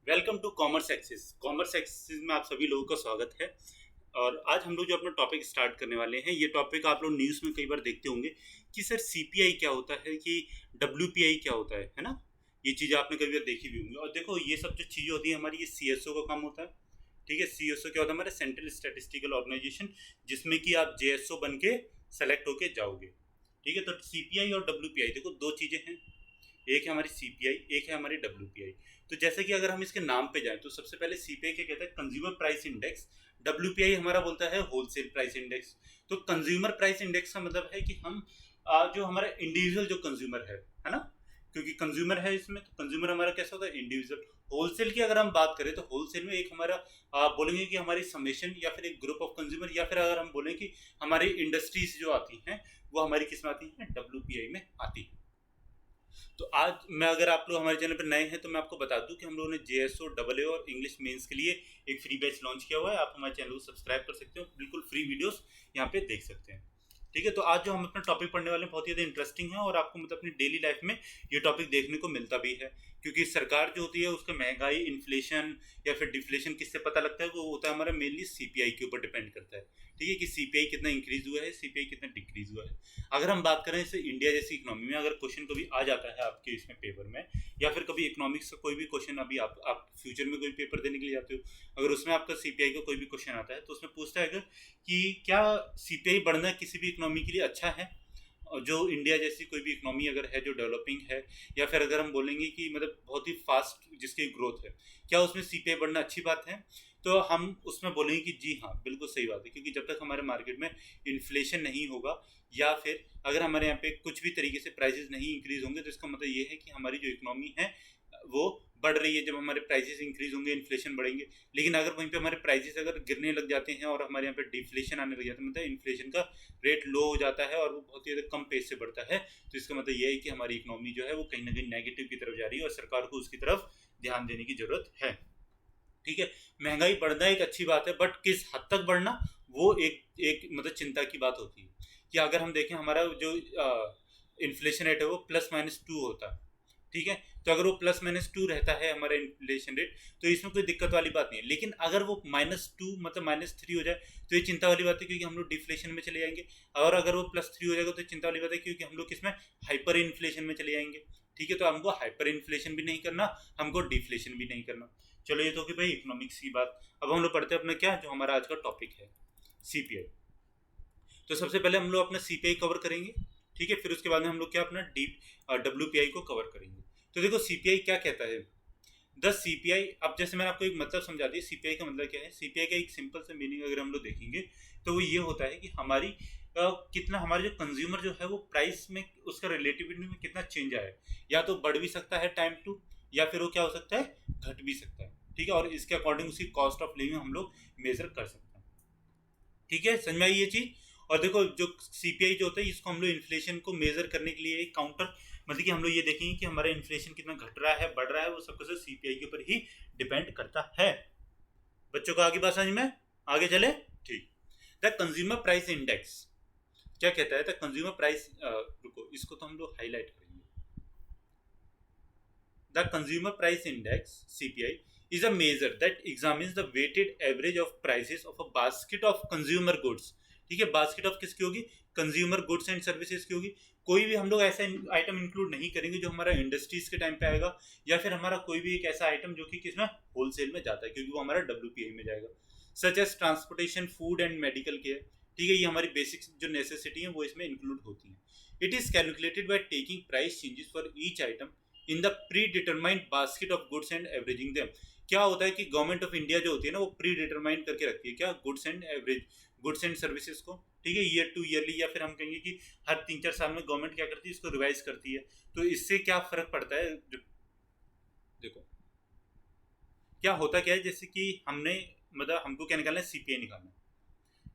Welcome to Commerce Axis. Commerce Axis में आप सभी लोगों का स्वागत है। और आज हम लोग जो अपना टॉपिक स्टार्ट करने वाले हैं, ये टॉपिक आप लोग न्यूज़ में कई बार देखते होंगे कि सर सीपीआई क्या होता है, कि डब्ल्यूपीआई क्या होता है ना। ये चीज़ें आपने कई बार देखी भी होंगी। और देखो, ये सब जो चीज़ें होती है हमारी, ये सीएसओ का काम होता है। ठीक है, सीएसओ क्या होता है? हमारा सेंट्रल स्टैटिस्टिकल ऑर्गेनाइजेशन, जिसमें कि आप जेएसओ बन के सेलेक्ट होके जाओगे। ठीक है, तो सीपीआई और डब्ल्यूपीआई देखो, दो चीज़ें हैं। एक है हमारी सीपीआई, एक है हमारी डब्ल्यूपीआई। तो जैसे कि अगर हम इसके नाम पे जाएं, तो सबसे पहले सीपीआई क्या कहता है? Consumer price index. डब्ल्यूपीआई हमारा बोलता है होलसेल प्राइस इंडेक्स। तो कंज्यूमर प्राइस इंडेक्स का मतलब है कि हम जो हमारा इंडिविजुअल जो कंज्यूमर है ना, क्योंकि कंज्यूमर है इसमें, तो कंज्यूमर हमारा कैसा होता है? इंडिविजुअल। होलसेल की अगर हम बात करें, तो होलसेल में एक हमारा बोलेंगे कि हमारी समेशन, या फिर एक ग्रुप ऑफ कंज्यूमर, या फिर अगर हम बोलें कि हमारी इंडस्ट्रीज जो आती हैं, वो हमारी किस में आती हैं? डब्ल्यूपीआई में आती है। तो आज मैं, अगर आप लोग हमारे चैनल पर नए हैं, तो मैं आपको बता दूं कि हम लोगों ने जेएसओ डबल ए और इंग्लिश मेंस के लिए एक फ्री बैच लॉन्च किया हुआ है। आप हमारे चैनल को सब्सक्राइब कर सकते हो, बिल्कुल फ्री वीडियोस यहाँ पे देख सकते हैं। ठीक है, तो आज जो हम अपना टॉपिक पढ़ने वाले हैं बहुत ही ज़्यादा इंटरेस्टिंग है, और आपको मतलब अपनी डेली लाइफ में ये टॉपिक देखने को मिलता भी है। क्योंकि सरकार जो होती है, उसका महंगाई, इन्फ्लेशन या फिर डिफ्लेशन किससे पता लगता है? वो होता है हमारा मेनली सीपीआई के ऊपर डिपेंड करता है। ठीक है, कि सीपीआई कितना इंक्रीज हुआ है, सीपीआई कितना डिक्रीज हुआ है। अगर हम बात करें जैसे इंडिया जैसी इकोनॉमी में, अगर क्वेश्चन कभी आ जाता है आपके इसमें पेपर में, या फिर कभी इकोनॉमिक्स का कोई भी क्वेश्चन, अभी आप फ्यूचर में कोई पेपर देने के लिए जाते हो, अगर उसमें आपका सीपीआई का कोई भी क्वेश्चन आता है, तो उसमें पूछता है कि क्या सीपीआई बढ़ना किसी भी इकोनॉमी के लिए अच्छा है? और जो इंडिया जैसी कोई भी इकोनॉमी अगर है, जो डेवलपिंग है, या फिर अगर हम बोलेंगे कि मतलब बहुत ही फास्ट जिसकी ग्रोथ है, क्या उसमें सीपीआई बढ़ना अच्छी बात है? तो हम उसमें बोलेंगे कि जी हाँ, बिल्कुल सही बात है। क्योंकि जब तक हमारे मार्केट में इन्फ्लेशन नहीं होगा, या फिर अगर हमारे यहाँ पे कुछ भी तरीके से प्राइसेस नहीं इंक्रीज होंगे, तो इसका मतलब ये है कि हमारी जो इकोनॉमी है वो बढ़ रही है। जब हमारे प्राइसेस इंक्रीज होंगे, इन्फ्लेशन बढ़ेंगे। लेकिन अगर वहीं पे हमारे प्राइसेस अगर गिरने लग जाते हैं, और हमारे यहाँ पे डिफ्लेशन आने लग जाता है, मतलब इन्फ्लेशन का रेट लो हो जाता है, और वो बहुत ही ज़्यादा कम पेस से बढ़ता है, तो इसका मतलब ये है कि हमारी इकोनॉमी जो है वो कहीं ना कहीं नेगेटिव की तरफ जा रही है, और सरकार को उसकी तरफ ध्यान देने की जरूरत है। ठीक है, महंगाई बढ़ना एक अच्छी बात है, बट किस हद तक बढ़ना, वो एक एक मतलब चिंता की बात होती है। कि अगर हम देखें, हमारा जो इन्फ्लेशन रेट है वो +-2 होता है। ठीक है, तो अगर वो +-2 रहता है हमारा इन्फ्लेशन रेट, तो इसमें कोई दिक्कत वाली बात नहीं है। लेकिन अगर वो -2 मतलब -3 हो जाए, तो ये चिंता वाली बात है, क्योंकि हम लोग डिफ्लेशन में चले जाएंगे। और अगर वो +3 हो जाएगा, तो चिंता वाली बात है, क्योंकि हम लोग किसमें? हाइपर इन्फ्लेशन में चले जाएंगे। ठीक है, तो हमको हाइपर इन्फ्लेशन भी नहीं करना, हमको डिफ्लेशन भी नहीं करना। चलो, ये तो कि भाई इकोनॉमिक्स की बात। अब हम लोग पढ़ते हैं अपना क्या, जो हमारा आज का टॉपिक है, सीपीआई। तो सबसे पहले हम लोग अपना सीपीआई कवर करेंगे। ठीक है, फिर उसके बाद में हम लोग क्या अपना डब्ल्यूपीआई को कवर करेंगे। तो देखो, सीपीआई क्या कहता है? द सीपीआई, अब जैसे मैंने आपको एक मतलब समझा दिया, सीपीआई का मतलब क्या है। सीपीआई का एक सिंपल सा मीनिंग अगर हम लोग देखेंगे, तो वो ये होता है कि हमारी कितना, हमारे जो कंज्यूमर जो है, वो प्राइस में उसका रिलेटिविटी में कितना चेंज आया है। या तो बढ़ भी सकता है टाइम टू, या फिर वो क्या हो सकता है? घट भी सकता है। ठीक है, और इसके अकॉर्डिंग उसकी कॉस्ट ऑफ लिविंग हम लोग मेजर कर सकते हैं। ठीक है, समझ में आई ये चीज? और देखो, जो सीपीआई जो होता है, इसको हम लोग इन्फ्लेशन को मेजर करने के लिए एक काउंटर, मतलब कि हम लोग ये देखेंगे कि हमारा इन्फ्लेशन कितना घट रहा है, बढ़ रहा है, वो सब कुछ सीपीआई के ऊपर ही डिपेंड करता है। बच्चों को आगे बात समझ में? आगे चले? ठीक। द कंज्यूमर प्राइस इंडेक्स क्या कहता है? द कंज्यूमर प्राइस, रुको, इसको तो हम लोग हाईलाइट करेंगे। The consumer price index, CPI, is a measure that examines the weighted average of prices of a basket of consumer goods। ठीक है, बास्केट ऑफ किसकी होगी? कंज्यूमर गुड्स एंड सर्विसेज की होगी। कोई भी हम लोग ऐसा आइटम इंक्लूड नहीं करेंगे जो हमारा इंडस्ट्रीज के टाइम पे आएगा, या फिर हमारा कोई भी एक ऐसा आइटम जो कि किसमें? होलसेल में जाता है, क्योंकि वो हमारा डब्ल्यूपीआई में जाएगा। Such as transportation, food and medical care. ठीक है, ये हमारी बेसिक जो नेसेसिटी है, वो इसमें इंक्लूड होती है। It is calculated by taking price changes for each item in the pre determined basket of goods and averaging them. क्या होता है कि गवर्नमेंट ऑफ इंडिया जो होती है ना, वो प्री डिटरमाइंड करके रखती है क्या? Goods and average, goods and services को। ठीक है, ईयर टू ईयरली, या फिर हम कहेंगे कि हर 3-4 साल में गवर्नमेंट क्या करती है? इसको रिवाइज करती है। तो इससे क्या फर्क पड़ता है? देखो, क्या होता क्या है, जैसे कि हमने, मतलब हमको क्या निकालना है? सीपीआई निकालना है।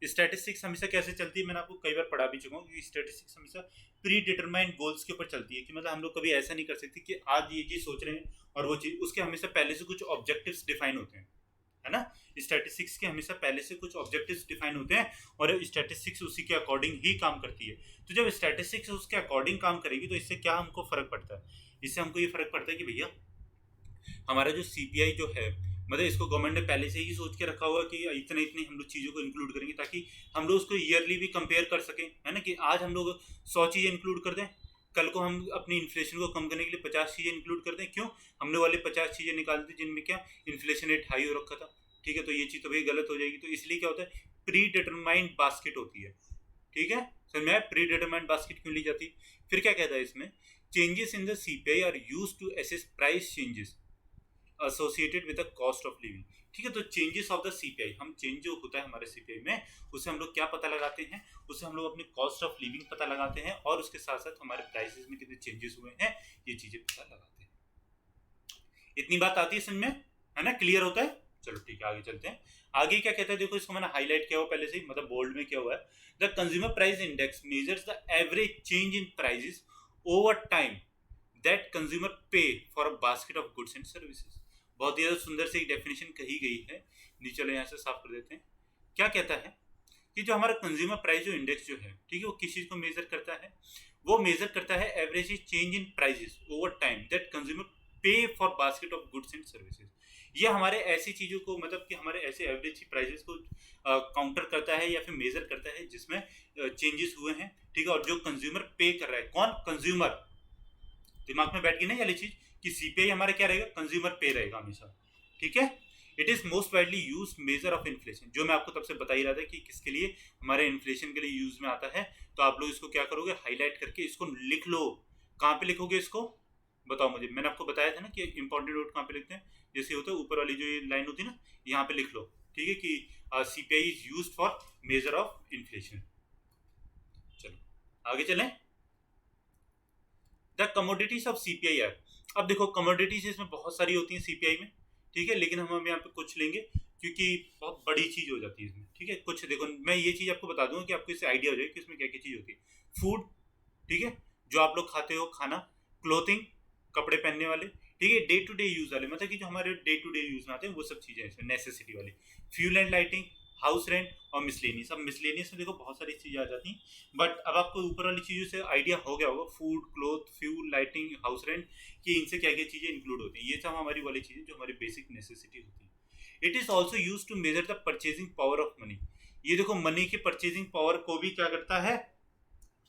स्टैटिस्टिक्स हमेशा कैसे चलती है, मैंने आपको कई बार पढ़ा भी चुका हूँ कि स्टैटिस्टिक्स हमेशा प्री डिटरमाइंड गोल्स के ऊपर चलती है। कि मतलब हम लोग कभी ऐसा नहीं कर सकते कि आज ये चीज सोच रहे हैं और वो चीज, उसके हमेशा पहले से कुछ ऑब्जेक्टिव्स डिफाइन होते हैं, है ना। स्टैटिस्टिक्स के हमेशा पहले से कुछ ऑब्जेक्टिव्स डिफाइन होते हैं, और स्टैटिस्टिक्स उसी के अकॉर्डिंग ही काम करती है। तो जब स्टैटिस्टिक्स उसके अकॉर्डिंग काम करेगी, तो इससे क्या हमको फर्क पड़ता है? इससे हमको ये फर्क पड़ता है कि भैया, हमारा जो सीपीआई जो है, मतलब इसको गवर्नमेंट ने पहले से ही सोच के रखा हुआ कि इतने इतने हम लोग चीज़ों को इंक्लूड करेंगे ताकि हम लोग उसको ईयरली भी कंपेयर कर सकें, है ना, कि आज हम लोग 100 चीज़ें इंक्लूड कर दें, कल को हम अपनी इन्फ्लेशन को कम करने के लिए 50 चीज़ें इंक्लूड कर दें। क्यों? हमने वाले 50 चीज़ें निकाल दी जिनमें क्या इन्फ्लेशन रेट हाई हो रखा था, ठीक है, तो ये चीज़ तो भाई गलत हो जाएगी। तो इसलिए क्या होता है, प्री डिटरमाइंड बास्केट होती है, ठीक है, सर मैं प्री डिटरमाइंड बास्केट क्यों ली जाती है। फिर क्या कहता है इसमें, changes in the CPI are used to assess price changes associated with the cost of living, ठीक है। तो चेंजेस ऑफ द सीपीआई, हम चेंज जो होता है हमारे सीपीआई में, उससे हम लोग क्या पता लगाते हैं, उससे हम लोग अपनी कॉस्ट ऑफ लिविंग पता लगाते हैं और उसके साथ साथ हमारे प्राइसेस में कितने चेंजेस हुए हैं ये चीजें पता लगाते हैं। इतनी बात आती है समझ में, है ना, क्लियर होता है। चलो ठीक है, आगे चलते हैं। आगे क्या कहता है, देखो इसको मैंने हाईलाइट किया हुआ पहले से ही, मतलब बोल्ड में क्या हुआ है, the consumer price index measures the average change in prices over time that consumer pay for a basket of goods and services. बहुत ही ज्यादा सुंदर से एक डेफिनेशन कही गई है, नीचे चलो यहाँ से साफ कर देते हैं। क्या कहता है कि जो हमारा कंज्यूमर प्राइस जो इंडेक्स जो है, ठीक है, वो किस चीज को मेजर करता है, वो मेजर करता है average change in prices over time that consumer pay for basket of goods and services. ये हमारे ऐसी चीजों को, मतलब कि हमारे ऐसे एवरेज प्राइसेस को काउंटर करता है या फिर मेजर करता है जिसमें चेंजेस हुए हैं, ठीक है, और जो कंज्यूमर पे कर रहा है, कौन, कंज्यूमर। दिमाग में बैठ गई ना ये वाली चीज कि सीपीआई हमारा क्या रहेगा, कंज्यूमर पे रहेगा हमेशा, ठीक है। It is most widely use major of inflation, जो मैं आपको तब से बता ही रहा था कि किसके लिए, हमारे इन्फ्लेशन के लिए यूज में आता है। तो आप लोग इसको क्या करोगे, हाईलाइट करके इसको लिख लो। कहाँ पे लिखोगे इसको, बताओ मुझे। मैंने आपको बताया था ना कि इंपॉर्टेंट नोट कहाँ पे लिखते हैं, जैसे होता है ऊपर वाली जो ये लाइन होती है ना, यहाँ पे लिख लो, ठीक है, कि CPI is use for measure of inflation. चलो आगे चलें। The commodities of CPI are, अब देखो कमोडिटीज इसमें बहुत सारी होती हैं सीपीआई में, ठीक है, लेकिन हम यहाँ पे कुछ लेंगे क्योंकि बहुत बड़ी चीज हो जाती है इसमें, ठीक है। कुछ देखो, मैं ये चीज आपको बता दूंगा कि आपको इससे आइडिया हो जाए कि इसमें क्या क्या चीज होती है। फूड, ठीक है, जो आप लोग खाते हो खाना, क्लोथिंग, कपड़े पहनने वाले, ठीक है, डे टू डे यूज वाले, मतलब कि जो हमारे डे टू डे यूज में आते हैं वो सब चीजें इसमें नेसेसिटी वाली, fuel and lighting, house rent और मिसलेनियस। अब मिसलेनियस में देखो बहुत सारी चीजें आ जाती हैं, बट अब आपको ऊपर वाली चीजों से आइडिया हो गया होगा, food, cloth, fuel, lighting, house rent, कि इनसे क्या क्या चीजें इंक्लूड होती हैं। ये सब हमारी वाली चीजें जो हमारी बेसिक नेसेसिटी होती है। It is also use to measure the purchasing power of money. ये देखो मनी की परचेजिंग पावर को भी क्या करता है,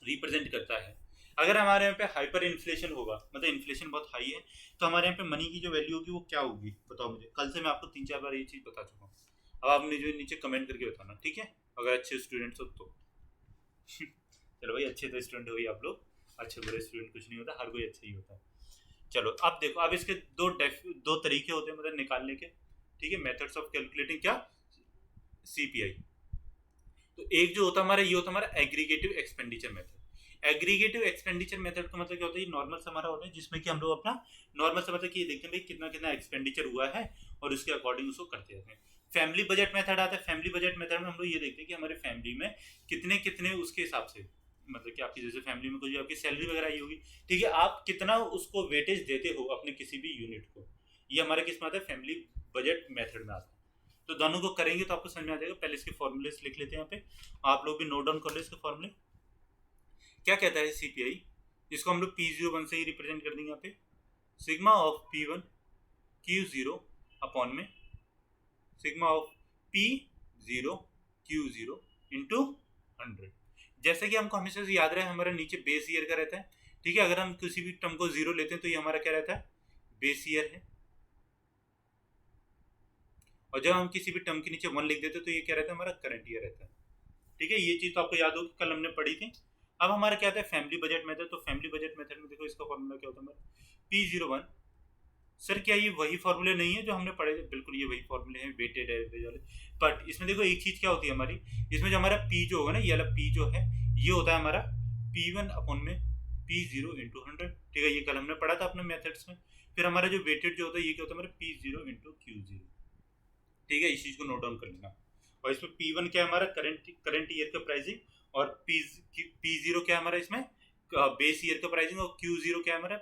रिप्रेजेंट करता है। अगर हमारे यहाँ पे हाइपर इन्फ्लेशन होगा, मतलब इन्फ्लेशन बहुत हाई है, तो हमारे यहाँ पे मनी की जो वैल्यू होगी वो क्या होगी, बताओ मुझे। कल से मैं आपको 3-4 बार ये चीज बता चुका हूँ, अब आप मुझे नीचे कमेंट करके बताना, ठीक है, अगर अच्छे स्टूडेंट्स हो तो। चलो भाई, अच्छे तो स्टूडेंट हो ही आप लोग, अच्छे बुरे स्टूडेंट कुछ नहीं होता, हर कोई अच्छा ही होता है। चलो अब देखो, अब इसके दो तरीके होते हैं मतलब निकालने के, ठीक है, मेथड्स ऑफ कैलकुलेटिंग क्या, सीपीआई। तो एक जो होता हमारा, ये होता हमारा aggregative expenditure method. Aggregative expenditure method का मतलब क्या होता है, ये नॉर्मल से हमारा होता है जिसमें कि हम लोग अपना नॉर्मल से मतलब कि ये देखते हैं भाई कितना कितना एक्सपेंडिचर हुआ है और उसके अकॉर्डिंग उसको करते रहते हैं। फैमिली बजट मेथड आता है। फैमिली बजट मेथड में हम लोग ये देखते हैं कि हमारे फैमिली में कितने कितने उसके हिसाब से, मतलब कि आपकी जैसे फैमिली में कुछ आपकी सैलरी वगैरह आई होगी, ठीक है, आप कितना उसको वेटेज देते हो अपने किसी भी यूनिट को, ये हमारे किस में आता है, फैमिली बजट मेथड में आता है। तो दोनों को करेंगे तो आपको समझ में आ जाएगा। पहले इसके फॉर्मूले लिख लेते हैं यहाँ पे, आप लोग भी नोट डाउन कर लो इसके फॉर्मूले। क्या कहता है सीपीआई, इसको हम लोग P01 से ही रिप्रेजेंट कर देंगे यहाँ पे, sigma of P1 Q0 upon में sigma of P0 Q0 into 100। जैसे कि हमको हमेशा से याद रहे, हमारा नीचे बेस ईयर का रहता है, ठीक है, अगर हम किसी भी टर्म को 0 लेते हैं तो ये हमारा क्या रहता है, बेस ईयर है, और जब हम किसी भी टर्म के नीचे 1 लिख देते हैं तो ये क्या रहता है, हमारा करंट ईयर रहता है, ठीक है। ये चीज तो आपको याद होगी, कल हमने पढ़ी थी। अब हमारा क्या आता है, फैमिली बजट मेथड। तो फैमिली बजट मेथड में देखो इसका फॉर्मूला क्या होता है हमारा, P01। सर क्या ये वही फॉर्मूले नहीं है जो हमने पढ़े थे, बिल्कुल ये वही फॉर्मूले हैं, वेटेड एवरेज वाले। बट इसमें देखो एक चीज क्या होती है हमारी, इसमें जो हमारा P जो होगा ना, ये वाला P जो है, ये होता है हमारा P1 अपॉन में P0 इंटू 100, ठीक है, ये कल हमने पढ़ा था अपने मेथड्स में। फिर हमारा जो वेटेड जो होता है, ये क्या होता है हमारा P0 इंटू Q0, ठीक है, इस चीज को नोट डाउन कर लेना। और इसमें P1 क्या है हमारा, करंट ईयर का प्राइसिंग, और P0 क्या है हमारा इसमें, बेस ईयर का प्राइसिंग, और Q0 क्या है हमारा,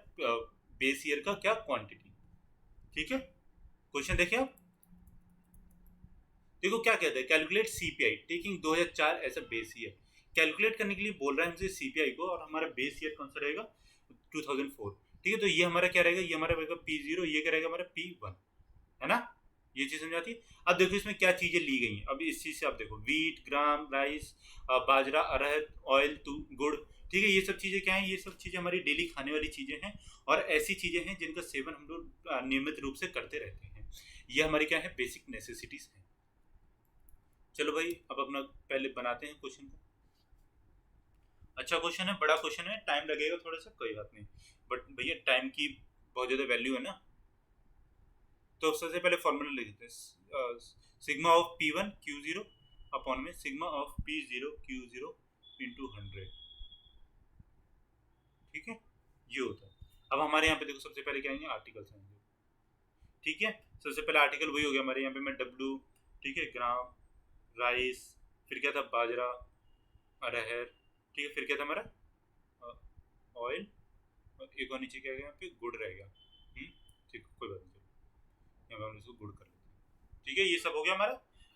बेस ईयर का क्या क्वांटिटी, ठीक है। क्वेश्चन देखिए आप, देखो क्या कहते हैं, calculate CPI taking 2004 as a base year. Calculate करने के लिए बोल रहा है हमसे सीपीआई को, और हमारा बेस ईयर कौन सा रहेगा, 2004। ठीक है। तो ये हमारा क्या रहेगा, ये हमारा रहेगा P0, ये क्या रहेगा हमारा P1, है ना। ये चीज समझाती है। अब देखो इसमें क्या चीजें ली गई हैं, अब इस चीज से आप देखो वीट, ग्राम, राइस, बाजरा, अरहर, ऑयल, गुड़, ठीक है। ये सब चीजें क्या है, ये सब चीजें हमारी डेली खाने वाली चीजें हैं और ऐसी चीजें हैं जिनका सेवन हम लोग नियमित रूप से करते रहते हैं। ये हमारी क्या है, बेसिक नेसेसिटीज है। चलो भाई अब अपना पहले बनाते हैं क्वेश्चन को। अच्छा क्वेश्चन है, बड़ा क्वेश्चन है, टाइम लगेगा थोड़ा सा, कोई बात नहीं, बट भैया टाइम की बहुत ज्यादा वैल्यू है ना। तो सबसे पहले फॉर्मूला लिख देते हैं, sigma of P1 Q0 upon में sigma of P0 Q0 into 100, ठीक है। ये होता है। अब हमारे यहाँ पे देखो सबसे पहले क्या आएंगे, आर्टिकल्स आएंगे, ठीक है। सबसे पहले आर्टिकल वही हो गया हमारे यहाँ पे, मैं W, ठीक है, ग्राम, राइस, फिर क्या था बाजरा, अरहर, ठीक है, फिर क्या था हमारा ऑयल, और एक और नीचे क्या गया यहाँ पे, गुड़ रहेगा। ठीक, कोई बात नहीं, यहाँ पे हम इसको गुड़ कर लेते हैं, ठीक है। ये सब हो गया हमारा।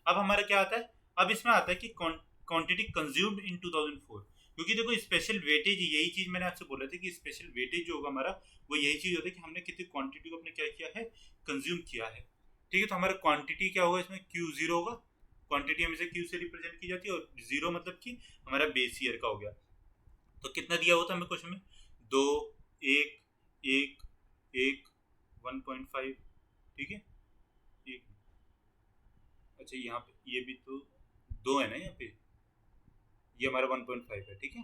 अब हमारा क्या आता है, अब इसमें आता है कि क्वांटिटी कंज्यूम्ड इन 2004, क्योंकि देखो स्पेशल वेटेज, यही चीज मैंने आपसे बोला था कि स्पेशल वेटेज जो होगा हमारा वो यही चीज होता है कि हमने कितनी क्वांटिटी को अपने क्या किया है, कंज्यूम किया है, ठीक है। तो हमारा क्वांटिटी क्या होगा इसमें, Q0 होगा। क्वांटिटी हमेशा Q से रिप्रेजेंट की जाती है और जीरो मतलब कि हमारा बेस ईयर का हो गया। तो कितना दिया होता है हमें क्वेश्चन में, 2, 1, 1, 1, 1.5, ठीक है। एक, अच्छा यहाँ पे ये भी तो 2 है ना, यहाँ पे ये हमारा 1.5 है, ठीक है।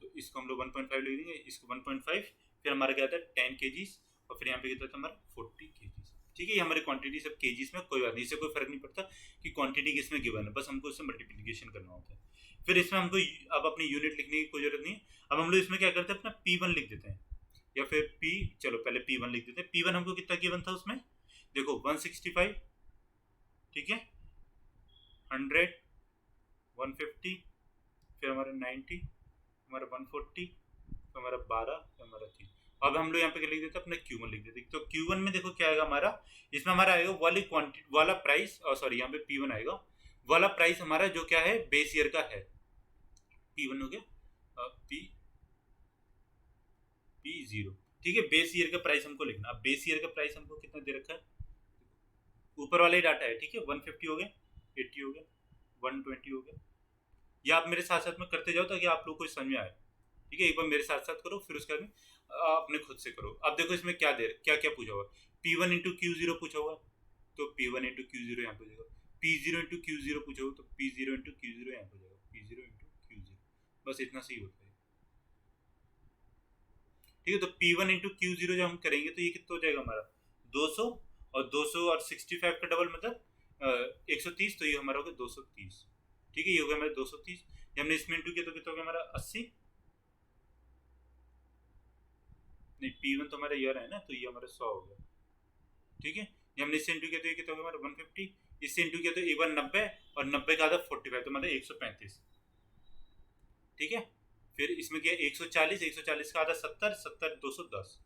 तो इसको हम लोग 1.5 लिख देंगे, इसको 1.5, फिर हमारा क्या आता है 10 kgs, और फिर यहाँ पे कितना था हमारा 40 kgs, ठीक है। ये हमारी क्वांटिटी सब kgs में, कोई बात नहीं, इससे कोई फर्क नहीं पड़ता कि क्वांटिटी किसमें गिवन है, बस हमको इससे मल्टीप्लिकेशन करना होता है। फिर इसमें हमको अब अपनी यूनिट लिखने की कोई जरूरत नहीं है। अब हम लोग इसमें क्या करते हैं, अपना P1 लिख देते हैं, या फिर चलो पहले P1 लिख देते हैं। P1 हमको कितना गिवन था उसमें, देखो 165, ठीक है, 100, 150, फिर हमारा 90, हमारा 140, तो हमारा 12, तो हमारा 3। अब हम लोग यहाँ पे क्या लिख देते हैं, अपना Q1 लिख देते हैं। तो Q1 में देखो क्या आएगा हमारा, इसमें हमारा आएगा वाली क्वांटिटी वाला प्राइस, और सॉरी यहाँ पे P1 आएगा वाला प्राइस हमारा जो क्या है, बेस ईयर का है। P1 हो गया, P0, ठीक है। बेस ईयर का प्राइस हमको लिखना। अब बेस ईयर का प्राइस हमको कितना दे रखा है, ऊपर वाला ही डाटा है, ठीक है। 150 हो गया, 80 हो गया, 120 हो गया। या आप मेरे साथ साथ में करते जाओ ताकि आप लोग को समझ में आए, ठीक है। एक बार मेरे साथ साथ करो, फिर उसके बाद अपने खुद से करो। अब देखो इसमें क्या क्या क्या पूछा हुआ, P1 इंटू Q0 पूछा हुआ, तो P1 इंटू Q0 यहाँ पे जाएगा। P0 इंटू Q0 पूछा हुआ, तो P0 इंटू Q0 यहाँ पे जाएगा, P0 इंटू Q0, बस इतना सही होता है, ठीक है। तो P1 इंटू Q0 जब हम करेंगे तो ये कितना हो जाएगा हमारा 200, और 200 और 65 का डबल मतलब 130, तो ये हमारा हो गया 230, ठीक है। ये हो गया हमारा 230। जब हमने इसमें इंटू किया तो कितना हो गया हमारा 80, नहीं P1 तो हमारा ईयर है ना, तो ये हमारा 100 हो गया, ठीक है। जब हमने इससे इंटू किया तो ये कितना हो गया हमारा 150, इससे इंटू किया तो एक बार 90, और 90 का आधा 45, तो मतलब 135, ठीक है। फिर इसमें किया 140, 140 का आधा 70, 70 210,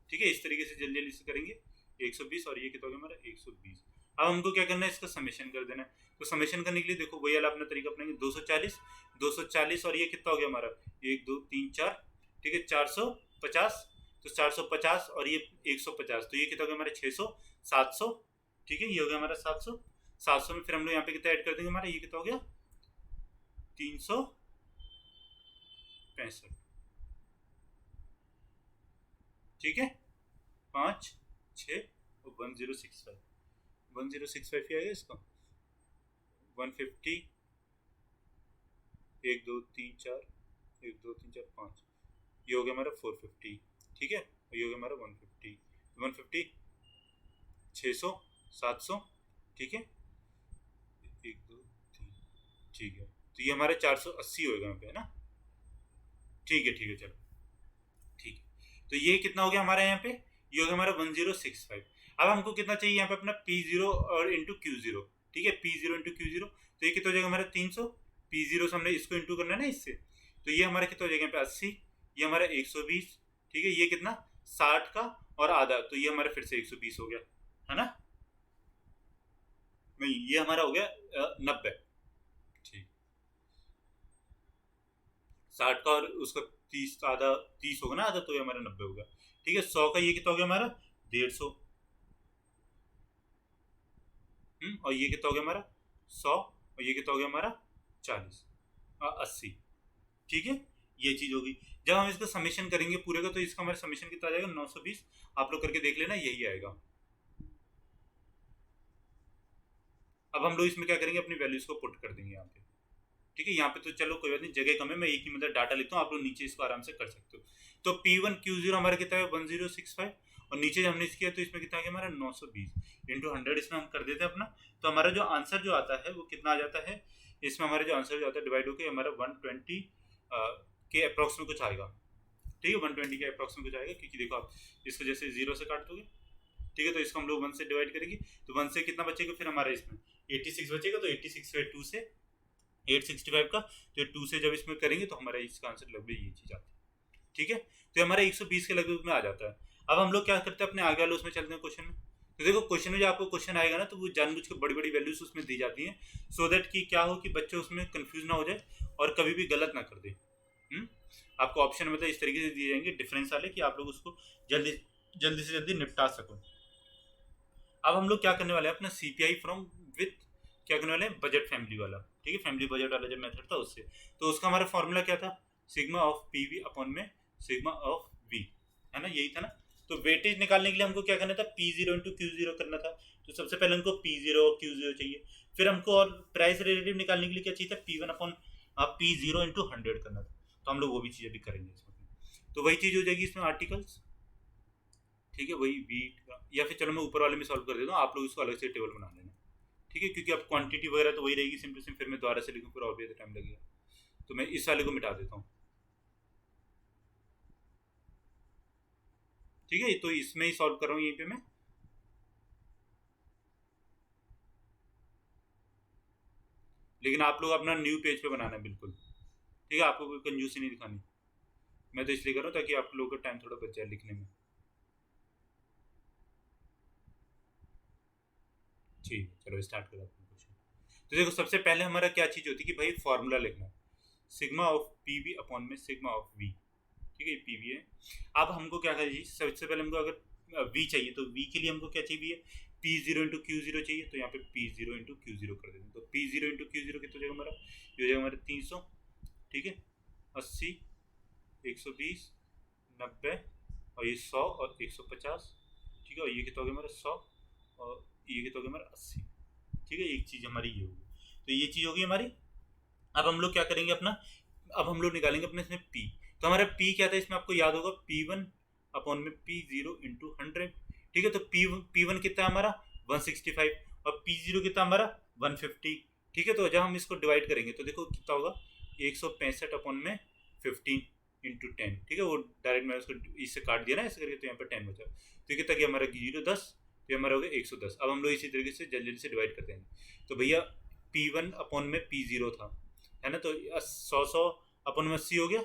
ठीक है। इस तरीके से जल्दी जल्दी से करेंगे। 120, और ये कितना हो गया हमारा 120। अब हमको क्या करना है, इसका समेशन कर देना है। तो समेशन करने के लिए देखो वही वाला अपना तरीका अपनाएंगे, 240, 240, और ये कितना हो गया हमारा 1 2 3 4, ठीक है, 450, तो 450 और ये 150, तो ये कितना हो गया हमारा 600, 700, ठीक है। ये हो गया हमारा 700। 700 में फिर हम लोग यहाँ पे कितना ऐड कर देंगे, हमारा ये कितना हो गया 365, ठीक है। 5 6 और 1065, 1065 ही आएगा इसका। 150, 1 2 3 4, 1 2 3 4 5, ये हो गया हमारा 450, ठीक है। और ये हो गया हमारा 150, 150, 600, 700, ठीक है, 1 2 3, ठीक है। तो ये हमारे 480 होगा यहाँ पे, है ना, ठीक है, ठीक है, चलो ठीक है। तो ये कितना हो गया हमारा यहाँ पे, ये हो गया हमारा 1065। अब हमको कितना चाहिए यहाँ पे, अपना P0 और इंटू Q0, ठीक है। P0 इंटू Q0, तो ये कितना हो जाएगा हमारा 300। P0 से हमने इसको इंटू करना है ना इससे, तो ये हमारा कितना हो जाएगा यहाँ पे 80, ये हमारा 120, ठीक है। ये कितना 60 का और आधा, तो ये हमारा फिर से 120 हो गया, है ना, नहीं ये हमारा हो गया 90, ठीक। 60 का और उसका 30 आधा 30 होगा ना आधा, तो ये हमारा 90 होगा। ठीक है, 100 का ये कितना हो गया हमारा 150। और ये कितना हो गया हमारा 100, और ये कितना हो गया हमारा 40 और 80। ठीक है, ये चीज होगी। जब हम इसका समेशन करेंगे पूरे का, तो इसका हमारा समेशन कितना आ जाएगा 920। आप लोग करके देख लेना, यही आएगा। अब हम लोग इसमें क्या करेंगे, अपनी वैल्यूज को पुट कर देंगे यहाँ पे। ठीक है, यहाँ पे तो चलो कोई बात नहीं, जगह कम है, मैं एक ही मतलब डाटा लिखता हूँ, आप लोग नीचे इसको आराम से कर सकते हो। तो P1Q0 हमारा कितना है 1065, और नीचे हमने किया तो इसमें कितना आ गया हमारा 920 इंटू 100, इसमें हम कर देते हैं अपना। तो हमारा जो आंसर जो आता है वो कितना आ जाता है, इसमें हमारा जो आंसर जो आता है डिवाइड होकर हमारा 120 के अप्रॉक्स में कुछ आएगा। ठीक है, 120 के अप्रॉक्स में कुछ आएगा, क्योंकि देखो आप इसको जैसे 0 से काट दोगे। ठीक है, तो इसको हम लोग 1 से डिवाइड करेंगे, तो 1 से कितना बचेगा फिर हमारा इसमें 86 बचेगा। तो 86 से 2 से 865 का, तो 2 से जब इसमें करेंगे तो हमारा इसका आंसर लगभग ये चीज आती है। ठीक है, तो ये हमारा 120 के लगभग में आ जाता है। अब हम लोग क्या करते हैं, अपने आगे वाले उसमें चलते हैं क्वेश्चन में। तो देखो क्वेश्चन में जो आपको क्वेश्चन आएगा ना, तो वो जानबूझ के बड़ी बड़ी वैल्यूज उसमें दी जाती हैं, सो दैट कि क्या हो कि बच्चे उसमें कंफ्यूज ना हो जाए और कभी भी गलत ना कर दे। आपको ऑप्शन मतलब इस तरीके से दिए जाएंगे डिफरेंस वाले, कि आप लोग उसको जल्दी जल्दी से जल्दी निपटा सको। अब हम लोग क्या करने वाले हैं, अपना सीपीआई फ्रॉम विथ क्या करने वाले हैं, बजट फैमिली वाला। ठीक है, फैमिली बजट वाला जब मेथड था उससे, तो उसका हमारा फॉर्मूला क्या था, sigma of P V upon में सिग्मा ऑफ वी, है ना, यही था ना। तो वेटेज निकालने के लिए हमको क्या करना था, P0 इंटू Q0 करना था। तो सबसे पहले हमको P0 और Q0 चाहिए, फिर हमको और प्राइस रिलेटिव निकालने के लिए क्या चाहिए था, P1 अपॉन P0 इंटू 100 करना था। तो हम लोग वो भी चीज़ अभी करेंगे इसमें। तो वही चीज़ हो जाएगी इसमें आर्टिकल्स। ठीक है, वही वीट का, या फिर चलो मैं ऊपर वाले में सॉल्व कर देता हूँ, आप लोग इसको अलग से टेबल बना लेना। ठीक है, क्योंकि अब क्वांटिटी वगैरह तो वही रहेगी सिम टू सिम, फिर मैं दोबारा से लिखूँ फिर और भी टाइम लगेगा, तो मैं इस वाले को मिटा देता हूँ। ठीक है, तो इसमें ही सॉल्व कर रहा हूँ यहीं पे मैं। लेकिन आप लोग अपना न्यू पेज पे बनाना है बिल्कुल। ठीक है, आपको कोई कंजूसी नहीं दिखानी। मैं तो इसलिए कर रहा हूँ ताकि आप लोगों का टाइम थोड़ा बच जाए लिखने में। ठीक है, चलो स्टार्ट करो अपना क्वेश्चन। तो देखो सबसे पहले हमारा क्या चीज़ होती है कि भाई फॉर्मूला लिखना, sigma of P V upon में सिग्मा ऑफ वी। ठीक है, पी वी है। अब हमको क्या चाहिए, सबसे पहले हमको अगर वी चाहिए, तो वी के लिए हमको क्या चाहिए, P0 इंटू Q0 चाहिए। तो यहाँ पे P0 इंटू Q0 कर देते हैं। तो P0 इंटू Q0 कितना हो जाएगा हमारा, ये हो जाएगा हमारा 300। ठीक है, 80, 120, 90, और ये 100 और 150। ठीक है, और ये कितना हो गया हमारा 100, और ये कितना हो गया हमारा 80। ठीक है, एक चीज़ हमारी ये होगी, तो ये चीज़ होगी हमारी। अब हम लोग क्या करेंगे अपना, अब हम लोग निकालेंगे अपने इसमें पी। तो हमारा पी क्या था इसमें, आपको याद होगा P1 अपॉन में P0 इंटू 100। ठीक है, तो P1 कितना है हमारा 165, और P0 कितना हमारा 150। ठीक है, तो जब हम इसको डिवाइड करेंगे तो देखो कितना होगा 165 अपॉन में 15 इंटू 10। ठीक है, वो डायरेक्ट मैंने उसको इससे काट दिया ना ऐसे करके, तो यहाँ पर 10 बचा। तो कितना गया हमारा 0 10, तो हमारा हो गया 110। अब हम लोग इसी तरीके से जल्दी जल्दी से डिवाइड कर देंगे। तो भैया P1 अपॉन में P0 था, है ना, तो 100 अपन में 80 हो गया।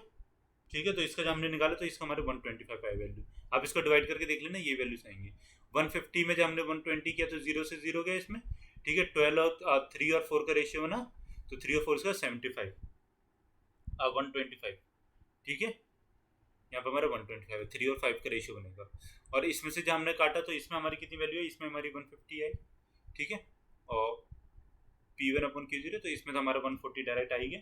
ठीक है, तो इसका जो हमने निकाला तो इसका हमारे 125 आया वैल्यू। आप इसको डिवाइड करके देख लेना, ये वैल्यूज आएंगे। 150 में जब हमने 120 किया तो 0 से 0 गया इसमें। ठीक है, 12 और 3 और 4 का रेशियो बना, तो 3 और 4 का 75, 125। ठीक है, यहाँ पर हमारा 125 है, 3 और 5 का रेशियो बनेगा। और इसमें से जब हमने काटा तो इसमें हमारी कितनी वैल्यू है, इसमें हमारी 150 आई। ठीक है, और P1 अपन Q0, तो इसमें तो हमारा 140 डायरेक्ट आई गया।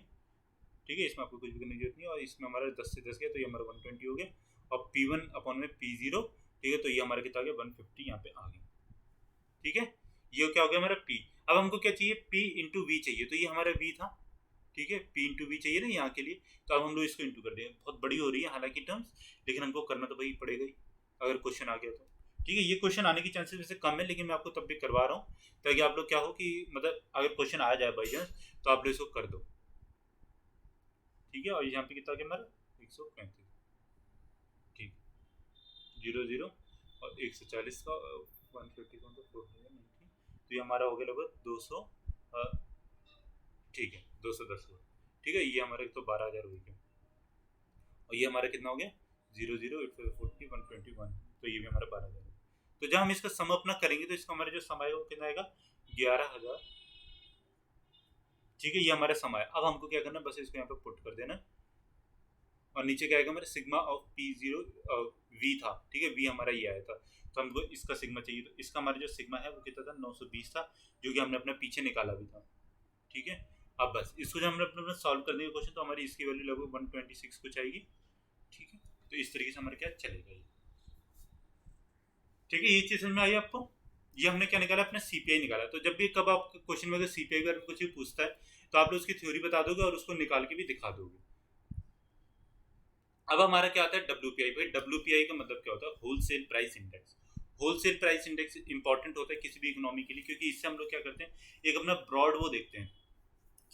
ठीक है, इसमें आपको कुछ भी करने की जरूरत नहीं है। और इसमें हमारा 10 से 10 गया, तो ये हमारा 120 हो गया। और P1 अपॉन में P0, ठीक है, तो ये हमारा कितना आ गया 150 यहाँ पे आ गया। ठीक है, ये क्या हो गया हमारा P। अब हमको क्या चाहिए, P इंटू वी चाहिए, तो ये हमारा V था। ठीक है, P इंटू वी चाहिए ना यहाँ के लिए, तो अब हम लोग इसको इंटू कर देंगे। बहुत बड़ी हो रही है हालांकि टर्म्स, लेकिन हमको करना तो वही पड़ेगा ही अगर क्वेश्चन आ गया तो। ठीक है, ये क्वेश्चन आने की चांसेस वैसे कम है, लेकिन मैं आपको तब भी करवा रहा हूँ ताकि आप लोग क्या हो कि मतलब अगर क्वेश्चन आ जाए बाई चांस, तो आप लोग इसको कर दो। ठीक है, और यहाँ पे कितना गया हमारा 135। ठीक, 00 और 140 का 150 का तो 490, तो ये हमारा हो गया लगभग 200। ठीक है, 210 हुआ। ठीक है, ये हमारे तो 12,000 हो गया। और ये हमारा कितना हो गया 00 840 121, तो ये भी हमारा 12,000 है। तो जब हम इसका सम अपना करेंगे तो इसका हमारा जो सम आएगा वो कितना आएगा 11,000। ठीक है, ये हमारा सम आया। अब हमको क्या करना है, बस इसको यहाँ पे पुट कर देना। और नीचे क्या आएगा हमारे सिग्मा ऑफ P0 V था, ठीक है, V हमारा ये आया था, तो हमको इसका सिग्मा चाहिए, तो इसका हमारा जो सिग्मा है वो कितना था 920 था, जो कि हमने अपने पीछे निकाला भी था, ठीक है। अब बस इसको जब हमने अपने सॉल्व करने का क्वेश्चन, तो हमारी इसकी वैल्यू लगभग 126 कुछ आएगी, ठीक है। तो इस तरीके से हमारे क्या चलेगा ये, ठीक है। ये चीज समझ में आई आपको? ये हमने क्या निकाला, अपना सीपीआई निकाला। तो जब भी कब आप क्वेश्चन में अगर सीपीआई के बारे में कुछ भी पूछता है, तो आप लोग उसकी थ्योरी बता दोगे और उसको निकाल के भी दिखा दोगे। अब हमारा क्या आता है डब्ल्यूपीआई। भाई डब्ल्यूपीआई का मतलब क्या होता है, wholesale price index. Wholesale price index important होता है किसी भी इकोनॉमी के लिए, क्योंकि इससे हम लोग क्या करते हैं, एक अपना ब्रॉड वो देखते हैं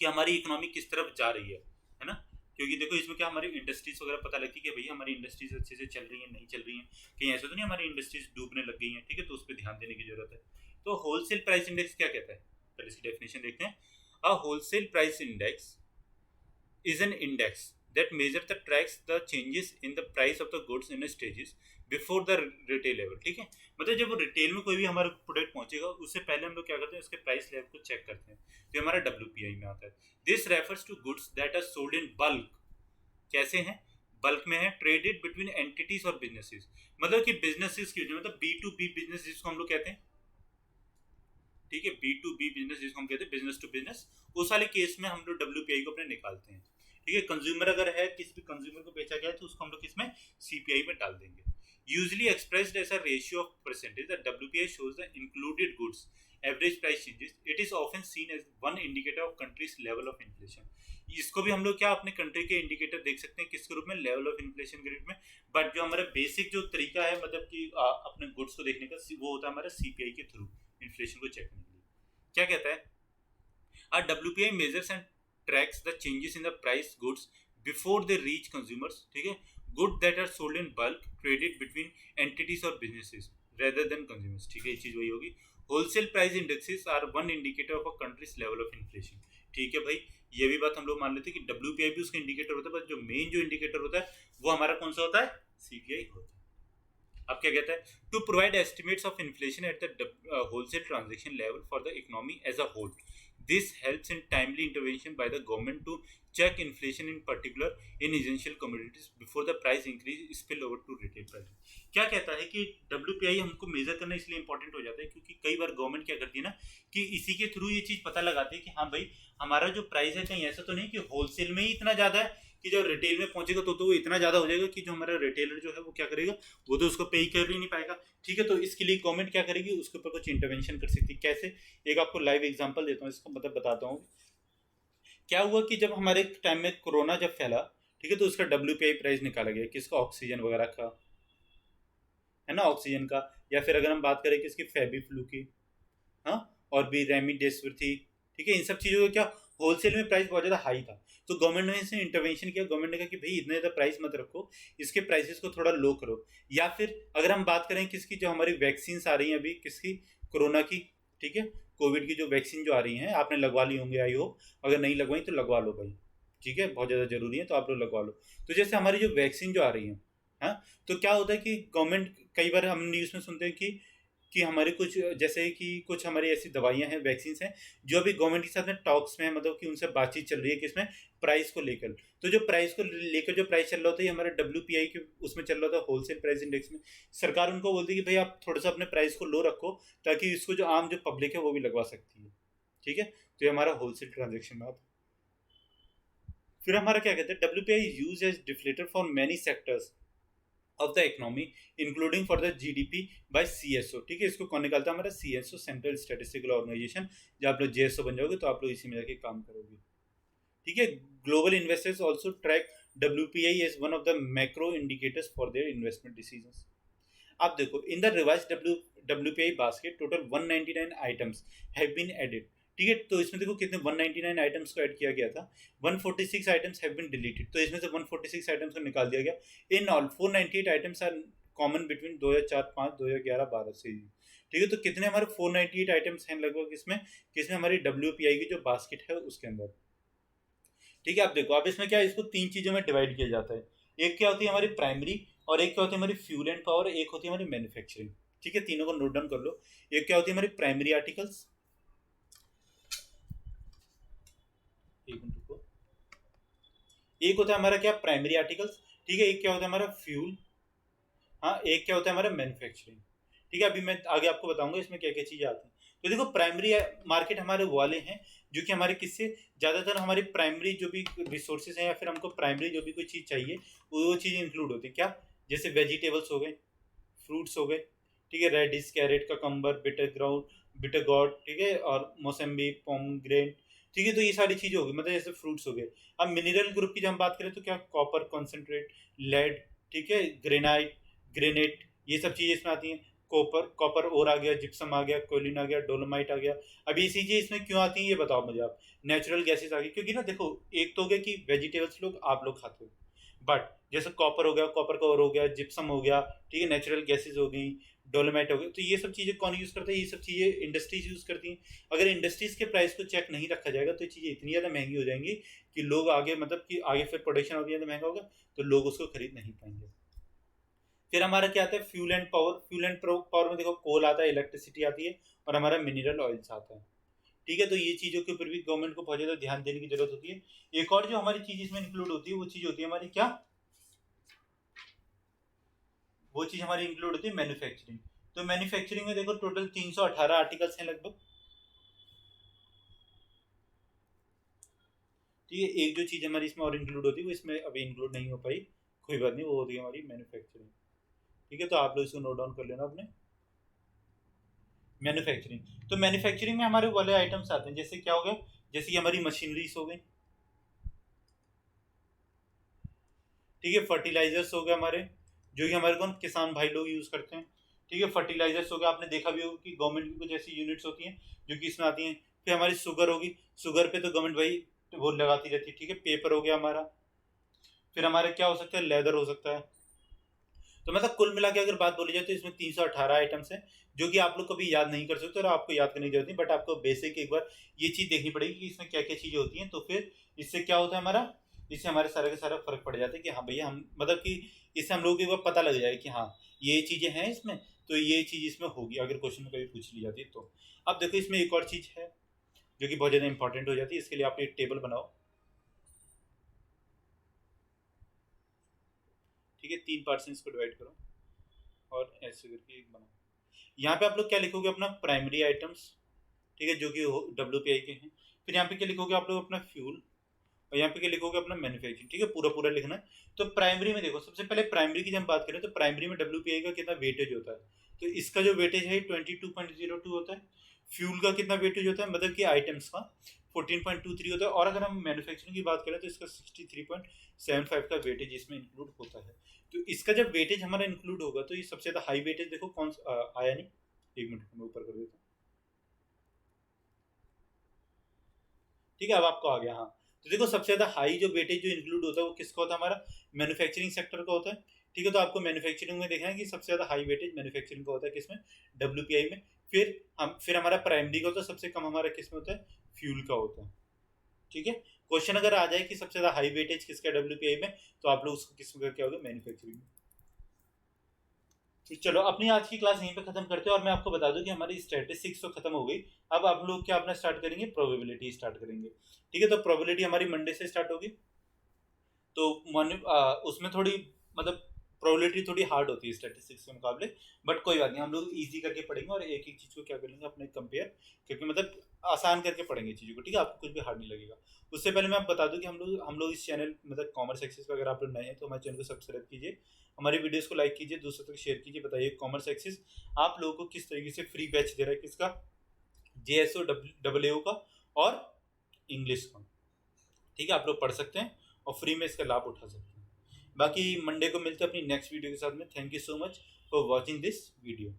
कि हमारी इकोनॉमी किस तरफ जा रही है ना। क्योंकि देखो इसमें क्या हमारी इंडस्ट्रीज वगैरह पता लगती है कि भैया हमारी इंडस्ट्रीज अच्छे से चल रही है नहीं चल रही है, कहीं ऐसा तो नहीं हमारी इंडस्ट्रीज डूबने लग गई हैं, ठीक है, तो उस पर ध्यान देने की जरूरत है। तो होलसेल प्राइस इंडेक्स क्या कहता है, पहले इसकी डेफिनेशन देखते हैं। A wholesale price index is an index that measures the tracks the changes in the price of the goods in stages before the retail level, ठीक है। मतलब जब वो रिटेल में कोई भी हमारा प्रोडक्ट पहुंचेगा, उससे पहले हम लोग क्या करते हैं, उसके प्राइस लेवल को चेक करते हैं, तो हमारा डब्ल्यूपीआई में आता है। This refers to goods that are sold in bulk. कैसे हैं, बल्क में है, ट्रेडेड बिटवीन एंटिटीज और बिजनेसेस। मतलब कि बिजनेसेस की, मतलब बी टू बी बिजनेस जिसको हम लोग कहते हैं, ठीक है, बी टू बी बिजनेस जिसको हम कहते हैं, बिजनेस टू बिजनेस, उस वाले केस में हम लोग डब्ल्यूपीआई को अपने निकालते हैं, ठीक है। कंज्यूमर अगर है, किसी भी कंज्यूमर को बेचा गया है, तो उसको हम लोग किसमें, सीपीआई में डाल देंगे। Usually expressed as a ratio of percentage, the WPI shows the included goods average price changes. It is often seen as one indicator of countries level of inflation. इसको भी हम लोग क्या अपने कंट्री के इंडिकेटर देख सकते हैं, किसके रूप में, लेवल ऑफ इन्फ्लेशन के रूप में। बट जो हमारा बेसिक जो तरीका है, मतलब कि अपने गुड्स को देखने का, वो होता है हमारा सीपीआई के थ्रू इन्फ्लेशन को चेक करने के लिए। क्या कहता है, a WPI measures and tracks the changes in the price goods before they reach consumers, ठीक है। Good that are sold in bulk traded between entities or businesses rather than consumers, ठीक है, ये चीज वही होगी। Wholesale price indexes are one indicator of a country's level of inflation, ठीक है भाई। ये भी बात हम लोग मान लेते हैं कि WPI भी उसका इंडिकेटर होता है, बस जो मेन जो इंडिकेटर होता है वो हमारा कौन सा होता है, सीपीआई होता है। अब क्या कहता है, to provide estimates of inflation at the wholesale transaction level for the economy as a whole. This helps in timely intervention by the government to check inflation in particular in essential commodities before the price increase spill over to retail price। क्या कहता है कि WPI हमको major करना इसलिए important हो जाता है, क्योंकि कई बार गवर्नमेंट क्या करती है ना, कि इसी के थ्रू ये चीज पता लगाती है कि हाँ भाई हमारा जो प्राइस है, कहीं ऐसा तो नहीं कि होलसेल में ही इतना ज्यादा है कि जब रिटेल में पहुंचेगा तो वो इतना ज्यादा हो जाएगा कि जो हमारा रिटेलर जो है वो क्या करेगा, वो तो उसको पे ही कर ही नहीं पाएगा, ठीक है। तो इसके लिए गवर्नमेंट क्या करेगी, उसके ऊपर कुछ इंटरवेंशन कर सकती है। कैसे, एक आपको लाइव एग्जांपल देता हूँ, इसका मतलब बताता हूँ। क्या हुआ कि जब हमारे टाइम में कोरोना जब फैला, ठीक है, तो उसका डब्ल्यूपीआई प्राइस निकाला गया, किसका, ऑक्सीजन वगैरह का, है ना, ऑक्सीजन का। या फिर अगर हम बात करें किसकी, फेबी फ्लू की, हाँ, और भी रेमडेसिविर थी, ठीक है। इन सब चीज़ों का क्या, होलसेल में प्राइस बहुत ज़्यादा हाई था, तो गवर्नमेंट ने इसमें इंटरवेंशन किया। गवर्नमेंट ने कहा कि भाई इतने ज़्यादा प्राइस मत रखो, इसके प्राइसेस को थोड़ा लो करो। या फिर अगर हम बात करें किसकी, जो हमारी वैक्सीन आ रही हैं अभी, किसकी, कोरोना की, ठीक है, कोविड की जो वैक्सीन जो आ रही हैं, आपने लगवा ली होंगे आई होप, अगर नहीं लगवाई तो लगवा लो भाई, ठीक है, बहुत ज़्यादा जरूरी है, तो आप लोग लगवा लो। तो जैसे हमारी जो वैक्सीन जो आ रही है, हाँ, तो क्या होता है कि गवर्नमेंट, कई बार हम न्यूज़ में सुनते हैं कि हमारे कुछ, जैसे कि कुछ हमारी ऐसी दवाइयां हैं, वैक्सीन हैं, जो अभी गवर्नमेंट के साथ में टॉक्स में है, मतलब कि उनसे बातचीत चल रही है किसमें, प्राइस को लेकर। तो जो प्राइस को लेकर जो प्राइस चल रहा होता है, हमारे डब्ल्यूपीआई के उसमें चल रहा था, होलसेल प्राइस इंडेक्स में। सरकार उनको बोलती है कि भाई आप थोड़ा सा अपने प्राइस को लो रखो, ताकि इसको जो आम जो पब्लिक है वो भी लगवा सकती है, ठीक है। तो ये हमारा होलसेल ट्रांजेक्शन में। आप फिर हमारा क्या कहते हैं, WPI use as deflator for many sectors of the economy including for the GDP by CSO, ठीक है। इसको कौन निकालता है, हमारा सीएसओ, सेंट्रल स्टैटिस्टिकल ऑर्गेनाइजेशन। जब आप लोग जेएसओ बन जाओगे तो आप लोग इसी में जाके काम करोगे, ठीक है। Global investors also track WPI as one of the macro indicators for their investment decisions. आप देखो, in the revise WPI basket total 199 items have been added, ठीक है। तो इसमें देखो कितने 199 आइटम्स को ऐड किया गया था, 146 आइटम्स हैव बीन डिलीटेड, तो इसमें से 146 आइटम्स को निकाल दिया गया। In all 498 items are common between 2004, 5, 2011, 12 से, ठीक है। तो कितने हमारे 498 आइटम्स हैं लगभग इसमें, किसमें, हमारी डब्ल्यूपीआई की जो बास्केट है उसके अंदर, ठीक है। आप देखो, आप इसमें क्या, इसको तीन चीजों में डिवाइड किया जाता है। एक क्या होती है हमारी प्राइमरी, और एक क्या होती है हमारी फ्यूल एंड पावर, एक होती है हमारी मैन्युफैक्चरिंग, ठीक है। तीनों को नोट डाउन कर लो। एक क्या होती है हमारी प्राइमरी आर्टिकल्स, एक मिनट रुको, एक होता है हमारा क्या, प्राइमरी आर्टिकल्स, ठीक है, एक क्या होता है हमारा फ्यूल, हाँ एक क्या होता है हमारा मैन्युफैक्चरिंग। ठीक है, अभी मैं आगे आपको बताऊंगा इसमें क्या क्या चीजें आती हैं। तो देखो प्राइमरी मार्केट हमारे वाले हैं जो कि हमारे किससे ज्यादातर हमारी प्राइमरी जो भी रिसोर्सेज हैं या फिर हमको प्राइमरी जो भी कोई चीज चाहिए वो चीज इंक्लूड होती है क्या, जैसे वेजिटेबल्स हो गए, फ्रूट्स हो गए, ठीक है, radish, carrot, cucumber, bitter gourd, bitter gourd, ठीक है, और मौसम्बी, पोमग्रेनेट, ठीक है, तो ये सारी चीजें होगी, मतलब जैसे फ्रूट्स हो गए। अब मिनरल ग्रुप की जब हम बात करें तो क्या, कॉपर कॉन्सेंट्रेट, लेड, ठीक है, ग्रेनाइट, ग्रेनेट, ये सब चीजें इसमें आती हैं। कॉपर, कॉपर और आ गया, जिप्सम आ गया, कोलिन आ गया, डोलोमाइट आ गया। अब ये चीजें इसमें क्यों आती हैं ये बताओ मुझे आप। नेचुरल गैसेस आ गई, क्योंकि ना देखो एक तो हो गया कि वेजिटेबल्स लोग आप लोग खाते हो, बट जैसे कॉपर हो गया, कॉपर का और हो गया, जिप्सम हो गया, ठीक है, नेचुरल गैसेज हो गई, डोलोमाइट हो गई, तो ये सब चीजें कौन यूज करता है, ये सब चीजें इंडस्ट्रीज यूज करती हैं। अगर इंडस्ट्रीज के प्राइस को चेक नहीं रखा जाएगा तो ये चीजें इतनी ज्यादा महंगी हो जाएंगी कि लोग आगे, मतलब कि आगे फिर प्रोडक्शन और भी ज्यादा महंगा होगा तो लोग उसको खरीद नहीं पाएंगे। फिर हमारा क्या आता है, fuel and power. Fuel and power में देखो कोल आता है, इलेक्ट्रिसिटी आती है, और हमारा मिनरल ऑयल्स आता है। ठीक है, तो ये चीजों के ऊपर भी गवर्नमेंट को बहुत ज्यादा ध्यान देने की जरूरत होती है। एक और जो हमारी चीज इसमें इंक्लूड होती है वो चीज होती है हमारी क्या, वो चीज हमारी इंक्लूड होती है मैन्युफैक्चरिंग। तो मैन्युफैक्चरिंग में देखो टोटल 318 आर्टिकल्स हैं लगभग। ठीक है, एक जो चीज हमारी इसमें और इंक्लूड होती है वो इसमें अभी इंक्लूड नहीं हो पाई, कोई बात नहीं, वो होती है हमारी मैन्युफैक्चरिंग। ठीक है, तो आप लोग इसको नोट डाउन कर लेना अपने। मैन्युफैक्चरिंग, तो मैन्युफैक्चरिंग में हमारे वाले आइटम्स आते हैं, जैसे क्या हो गया, जैसे कि हमारी मशीनरीज हो गई, ठीक है, फर्टिलाइजर्स हो गए हमारे, जो कि हमारे कौन किसान भाई लोग यूज करते हैं। ठीक है, फर्टिलाइजर्स हो गया, आपने देखा भी होगा कि गवर्नमेंट की कुछ ऐसी यूनिट्स होती हैं जो कि इसमें आती हैं। फिर हमारी शुगर होगी, शुगर पे तो गवर्नमेंट भाई वो लगाती रहती है। ठीक है, पेपर हो गया हमारा, फिर हमारे क्या हो सकता है, लेदर हो सकता है। तो मतलब कुल मिला के अगर बात बोली जाए तो इसमें 318 आइटम्स हैं जो कि आप लोग कभी याद नहीं कर सकते और आपको याद करने की जरूरत नहीं, बट आपको बेसिक एक बार ये चीज देखनी पड़ेगी कि इसमें क्या क्या चीजें होती हैं। तो फिर इससे क्या होता है हमारा, इससे हमारे सारे का सारा फर्क पड़ जाता है कि हाँ भैया हम, मतलब कि इससे हम लोगों को एक बार पता लग जाए कि हाँ ये चीजें हैं इसमें, तो ये चीज इसमें होगी अगर क्वेश्चन में कभी पूछ ली जाती है तो। अब देखो इसमें एक और चीज है जो कि बहुत ज्यादा इंपॉर्टेंट हो जाती है, इसके लिए आप एक टेबल बनाओ। ठीक है, 3 पार्ट से इसको डिवाइड करो और ऐसे करके एक बनाओ। यहाँ पे आप लोग क्या लिखोगे, अपना प्राइमरी आइटम्स, ठीक है, जो कि WPI के हैं। फिर यहाँ पे क्या लिखोगे आप लोग, अपना फ्यूल, और यहाँ पे क्या लिखोगे, अपना मैन्युफैक्चरिंग। ठीक है, पूरा पूरा लिखना है। तो प्राइमरी में देखो, सबसे पहले प्राइमरी की जब हम बात करें तो प्राइमरी में WPI का कितना वेटेज होता है, तो इसका जो वेटेज है 22.02 होता है। फ्यूल का कितना वेटेज होता है, मतलब कि आइटम्स का 14.23 होता है। और अगर हम मैन्युफैक्चरिंग की बात करें तो इसका 63.75 का वेटेज इसमें इंक्लूड होता है। तो इसका जब वेटेज हमारा इंक्लूड होगा तो ये सबसे ज्यादा हाई वेटेज देखो कौन आया नहीं, एक मिनट मैं ऊपर कर देता हूँ। ठीक है, अब आपको आ गया, हाँ। तो देखो सबसे ज्यादा हाई जो वेटेज जो इंक्लूड होता है वो किसका होता है, हमारा मैन्युफैक्चरिंग सेक्टर का होता है। ठीक है, तो आपको मैन्युफैक्चरिंग में देखना है कि सबसे ज्यादा हाई वेटेज मैन्युफैक्चरिंग का होता है, किसमें, WPI में। फिर हमारा प्राइमरी का होता है, सबसे कम हमारा किसमें होता है, फ्यूल का होता है। ठीक है, क्वेश्चन अगर आ जाए कि सबसे ज्यादा हाई वेटेज किसका WPI में, तो आप लोग उसको किसमें करके आओगे, मैन्युफैक्चरिंग में। तो चलो अपनी आज की क्लास यहीं पे खत्म करते हैं, और मैं आपको बता दूं कि हमारी स्टैटिस्टिक्स तो खत्म हो गई। अब आप लोग क्या अपना स्टार्ट करेंगे, प्रोबेबिलिटी स्टार्ट करेंगे। ठीक है, तो प्रोबेबिलिटी हमारी मंडे से स्टार्ट होगी। तो उसमें थोड़ी, मतलब प्रोबेबिलिटी थोड़ी हार्ड होती है स्टैटिस्टिक्स के मुकाबले, बट कोई बात नहीं, हम लोग इजी करके पढ़ेंगे और एक एक चीज को क्या करेंगे अपने कंपेयर, क्योंकि मतलब आसान करके पढ़ेंगे चीज़ों को। ठीक है, आपको कुछ भी हार्ड नहीं लगेगा। उससे पहले मैं आप बता दूं कि हम लोग इस चैनल, मतलब कॉमर्स एक्सेस पर अगर आप लोग नए हैं तो हमारे चैनल को सब्सक्राइब कीजिए, हमारी वीडियोस को लाइक कीजिए, दूसरों तक शेयर कीजिए। बताइए कॉमर्स एक्सेस आप लोगों को किस तरीके से फ्री बैच दे रहा है, किसका, JSO AAO का और इंग्लिश का। ठीक है, आप लोग पढ़ सकते हैं और फ्री में इसका लाभ उठा सकते हैं। बाकी मंडे को मिलते हैं अपनी नेक्स्ट वीडियो के साथ में। Thank you so much for watching this video.